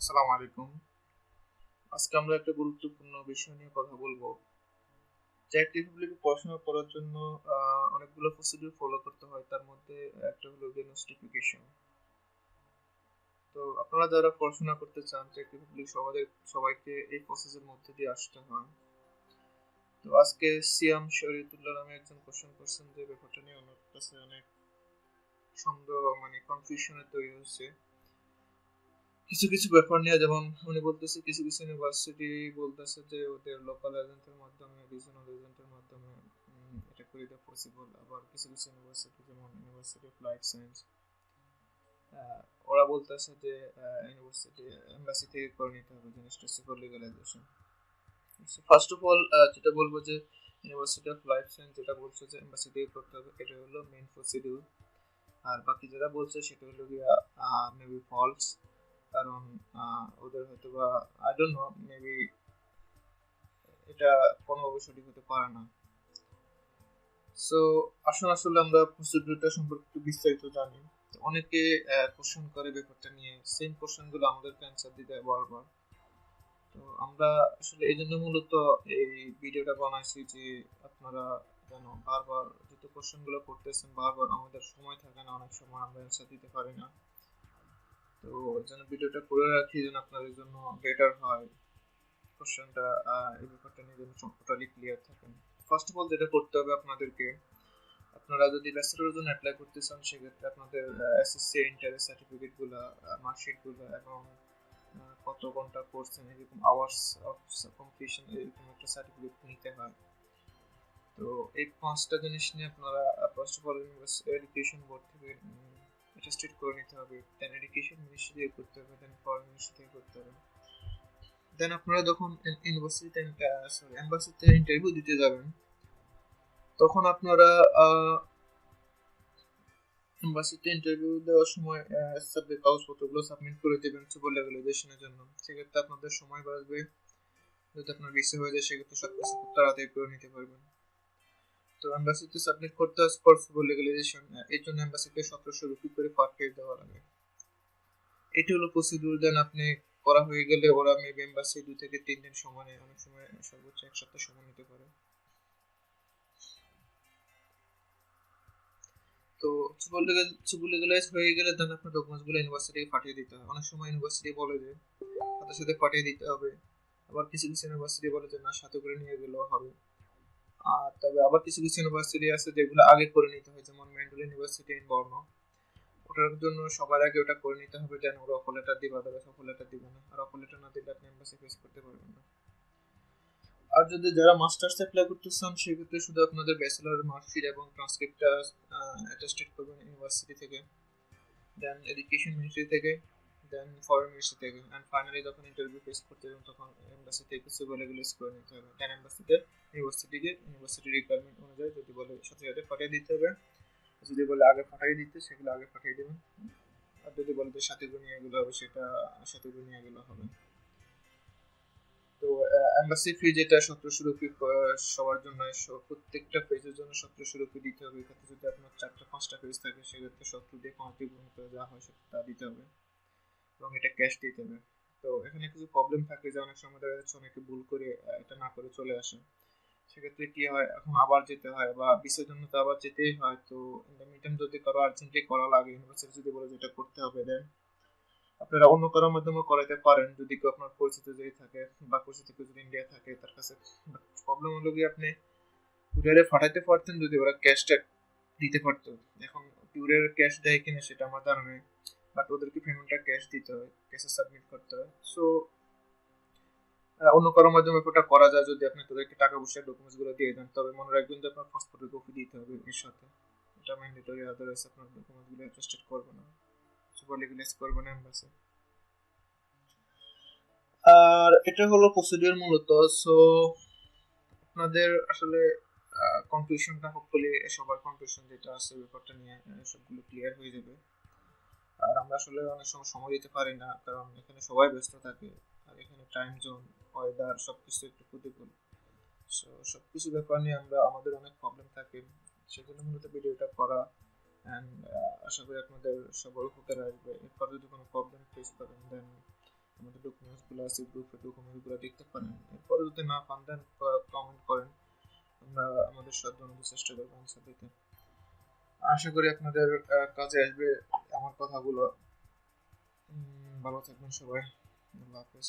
আসসালামু আলাইকুম। আজকে আমরা একটা গুরুত্বপূর্ণ বিষয় নিয়ে কথা বলবো। চেক রিপাবলিকে পড়াশোনা করার জন্য অনেকগুলো প্রসিডিউর ফলো করতে হয়। তার মধ্যে একটা হলো গিয়ে নোটিফিকেশন। তো আপনারা যারা পড়াশোনা করতে চান চেক রিপাবলিক সবাইকে এই প্রসেসের মধ্যে দিয়ে আসতে হয়। তো আজকে সিয়াম শরীয়তুল্লাহ নামে একজন কোশ্চেন করছেন যে ব্যাপারটা নিয়ে ওনার কাছে অনেক সন্দেহ মানে কনফিউশনে তৈরি হয়েছে। কিছু কিছু ব্যাপার নিয়ে যেমন উনি বলতেছে কিছু কিছু ইউনিভার্সিটি বলতেছে যে ওদের লোকাল এজেন্টের মাধ্যমে রিজনাল এজেন্টের মাধ্যমে এটা করে দেওয়া পসিবল। আবার কিছু কিছু ইউনিভার্সিটি যেমন ইউনিভার্সিটি অফ লাইফ সায়েন্স ওরা বলতেছে যে ইউনিভার্সিটি এমবাসি থেকে করে নিতে হবে জিনিসটা super legalisation. First of all যেটা বলবো যে ইউনিভার্সিটি অফ লাইফ সায়েন্স যেটা বলছে যে এমবাসি থেকে করতে হবে এটা হলো মেইন প্রসিডিউর। আর বাকি যারা বলছে সেটা হলো গিয়া মেবি ফলস। কারণ ওদের হয়তো বা আই ডোন্ট নো মেবি এটা কোনোভাবে সঠিক হতে পারে না। সো আসলে আসলে আমরা প্রসিডিউরটা সম্পর্কে একটু বিস্তারিত জানি। তো অনেকে কোশ্চেন করে ব্যাপারটা নিয়ে সেম কোশ্চেন গুলো আমাদেরকে অ্যান্সার দিতে হয় বারবার। তো আমরা আসলে এই জন্য মূলত এই ভিডিওটা বানাইছি যে আপনারা যেন বারবার যত কোশ্চেন গুলো করতেছেন বারবার আমাদের সময় থাকে না, অনেক সময় আমরা অ্যান্সার দিতে পারি না। তো এই জন্য ভিডিওটা করে রাখি যেন আপনাদের জন্য বেটার হয় কোশ্চেনটা, এই ব্যাপারটা নিয়ে যেন টোটালি ক্লিয়ার থাকেন। ফার্স্ট অফ অল যেটা করতে হবে আপনাদেরকে, আপনারা যদি ব্যাচেলরের জন্য অ্যাপ্লাই করতে চান সেক্ষেত্রে আপনাদের এসএসসি ইন্টারের সার্টিফিকেট গুলা, মার্কশিট গুলা এবং কত ঘন্টা করছেন এরকম আওয়ার্স অফ কমপ্লিশন এরকম একটা সার্টিফিকেট নিতে হয়। তো এই পাঁচটা জিনিস নিয়ে আপনারা first of all education board থেকে অ্যাটেস্টেড করে নিতে হবে, দেন এডুকেশন মিনিস্ট্রি থেকে করতে হবে, দেন ফরেন মিনিস্ট্রি থেকে করতে হবে। দেন আপনারা যখন ইউনিভার্সিটিতে সরি এম্বাসিতে ইন্টারভিউ দিতে যাবেন তখন আপনারা এম্বাসিতে ইন্টারভিউ দেওয়ার সময় সাবজেক্ট কাগজপত্রগুলো সাবমিট করে দেবেন সুপার লেভেলাইজেশনের জন্য। সেক্ষেত্রে আপনাদের সময় বাঁচবে। যদি আপনার ভিসা হয়ে যায় সেক্ষেত্রে সব কিছু খুব তাড়াতাড়ি করে নিতে পারবেন। তো এম্বাসিতে সাবমিট করতে হয় ফর সুপার লেগালাইজেশন। এর জন্য এম্বাসিতে 1700 রুপি করে পার দেওয়া লাগে। এটি হলো প্রসিডিউর। দেন আপনি করা হয়ে গেলে ওরা মেবি এম্বাসি 2 থেকে 3 দিন সময় নেয়, অনেক সময় সর্বোচ্চ 1 সপ্তাহ সময় নিতে পারে। তো সুপার লিগ্যালাইজ হয়ে গেলে দেন আপনার ডকুমেন্টস গুলো ইউনিভার্সিটিকে পাঠিয়ে দিতে হয়। অনেক সময় ইউনিভার্সিটি বলে যে সাথে সাথে পাঠিয়ে দিতে হবে, আবার কিছু কিছু ইউনিভার্সিটি বলে যে না সাথে করে নিয়ে গেলেও হবে। আর তবে আবার কিছু কিছু ইউনিভার্সিটি আছে যেগুলো আগে করে নিতে হয়, যেমন মেন্টাল ইউনিভার্সিটি ইন বর্নো। ওটার জন্য সবার আগে ওটা করে নিতে হবে, যেন ওরা অফার লেটার দিবে, আদারওয়াইজ অফার লেটার দিবে না। আর অফার লেটার না দিলে আপনি এমবাসি ফেস করতে পারবেন না। আর যদি যারা মাস্টার্স অ্যাপ্লাই করতে চান সেক্ষেত্রে শুধু আপনাদের ব্যাচেলর মার্কশিট এবং ট্রান্সক্রিপ্টটা অ্যাটেস্টেড করবেন ইউনিভার্সিটি থেকে, দেন এডুকেশন মিনিস্ট্রি থেকে, দেন ফরেন মিনিস্ট্রি থেকে, অ্যান্ড ফাইনালি যখন ইন্টারভিউ ফেস করতে যাবেন তখন এম্বাসি থেকে সুপার লেগুলাইজ করে নিতে হবে। দেন এম্বাসিতে ইউনিভার্সিটি রিকোয়ারমেন্ট অনুযায়ী যদি বলে সাথে সাথে পাঠিয়ে দিতে হবে, যদি বলে আগে পাঠিয়ে দিতে সেগুলো আগে পাঠিয়ে দেবেন। আর যদি বলে যে সাথে করে নিয়ে এগুলো হবে সেটা সাথে করে নিয়ে এগুলো হবে। তো এম্বাসি ফি যেটা 1700 রুপি সবার জন্য, প্রত্যেকটা পেজের জন্য 1700 রুপি দিতে হবে। এক্ষেত্রে যদি আপনার 4টা 5টা পেজ থাকে সেক্ষেত্রে 70 দিয়ে 5 গুণ করে যা হয় সেটা দিতে হবে এবং এটা ক্যাশ দিতে হবে। তো এখানে কিছু প্রবলেম থাকে যে অনেক সময় দেখা যাচ্ছে অনেকে ভুল করে এটা না করে চলে আসে। সেক্ষেত্রে কি হয়, এখন আবার যেতে হয় বা বিসির জন্য তো আবার যেতেই হয়। তো ইন দ্য মিটাইম যদি কারো আর্জেন্টলি করা লাগে ইউনিভার্সিটি যদি বলে যেটা করতে হবে, দেন আপনারা অন্য কারোর মাধ্যমে করাইতে পারেন যদি কেউ আপনার পরিচিত যদি থাকে বা পরিচিত কেউ যদি ইন্ডিয়া থাকে তার কাছে। প্রবলেম হলো কি আপনি কুরিয়ারে পাঠাইতে পারতেন যদি ওরা ক্যাশটা দিতে পারতো। এখন কুরিয়ার ক্যাশ দেয় কিনা সেটা আমার জানা নেই, বাট ওদেরকে পেমেন্টটা ক্যাশ দিতে হয়, ক্যাশে সাবমিট করতে হয়। সো অন্য কারোর মাধ্যমে ওটা করা যায় যদি আপনি তাদেরকে টাকা পয়সার ডকুমেন্টস গুলো দিয়ে দেন। তবে মনে রাখবেন যে আপনার পাসপোর্টের কপি দিতে হবে এর সাথে, এটা ম্যান্ডেটরি, আদারওয়াইজ আপনার ডকুমেন্টস গুলো ট্রাস্টেড করবে না, সুপার লিগ্যালাইজ করবে না এম্বাসি। আর এটা হলো প্রসিডিউর মূলত। সো আপনাদের আসলে কনফিউশনটা হোপফুলি সবার কনফিউশন যেটা আছে ব্যাপারটা নিয়ে সবগুলো ক্লিয়ার হয়ে যাবে। আর আমরা আসলে অনেক সময় সময় দিতে পারি না কারণ এখানে সবাই ব্যস্ত থাকে। আর এখানে টাইম জোন, ওয়েদার সবকিছু একটু প্রতিকূল। সো সবকিছু ব্যাপার নিয়ে আমাদের অনেক প্রবলেম থাকে। সেজন্য মূলত ভিডিওটা করা। অ্যান্ড আশা করি আপনাদের সবার উপকার আসবে। এরপর যদি কোনো প্রবলেম ফেস করেন দেন আমাদের ডকুমেন্টসগুলো আছে, গ্রুপের ডকুমেন্টসগুলো দেখতে পারেন। এরপরে যদি না পান দেন কমেন্ট করেন, আমরা আমাদের সাধ্য অনুযায়ী চেষ্টা করবো আনসার দিতে। আশা করি আপনাদের কাজে আসবে আমার কথাগুলো। ভালো থাকবেন সবাই, আল্লাহ হাফেজ।